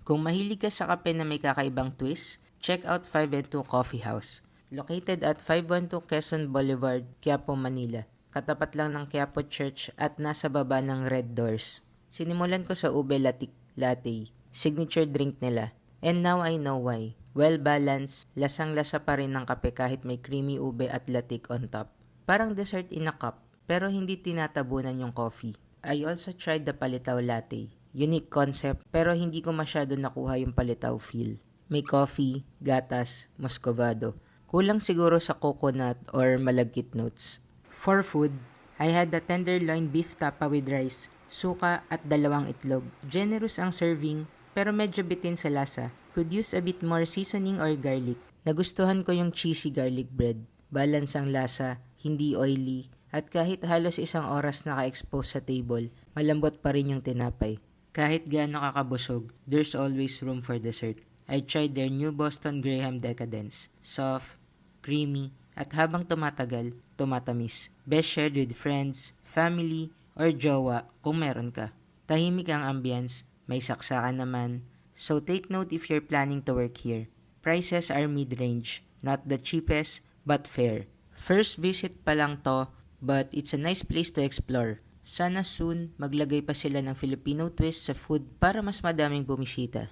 Kung mahilig ka sa kape na may kakaibang twist, check out 5 and 2 Coffee House. Located at 512 Quezon Boulevard, Quiapo, Manila. Katapat lang ng Quiapo Church at nasa baba ng Red Doors. Sinimulan ko sa ube latte, signature drink nila. And now I know why. Well-balanced, lasang-lasa pa rin ng kape kahit may creamy ube at latik on top. Parang dessert in a cup, pero hindi tinatabunan yung coffee. I also tried the palitaw latte. Unique concept, pero hindi ko masyado nakuha yung palitaw feel. May coffee, gatas, muscovado. Kulang siguro sa coconut or malagkit notes. For food, I had the tenderloin beef tapa with rice, suka at 2 itlog. Generous ang serving, pero medyo bitin sa lasa. Could use a bit more seasoning or garlic. Nagustuhan ko yung cheesy garlic bread. Balance ang lasa, hindi oily, at kahit halos 1 oras naka-expose sa table, malambot pa rin yung tinapay. Kahit gaano kakabusog, there's always room for dessert. I tried their new Boston Graham Decadence. Soft, creamy, at habang tumatagal, tumatamis. Best shared with friends, family, or jowa kung meron ka. Tahimik ang ambience, may saksakan naman. So take note if you're planning to work here. Prices are mid-range, not the cheapest, but fair. First visit pa lang to, but it's a nice place to explore. Sana soon maglagay pa sila ng Filipino twist sa food para mas madaming bumisita.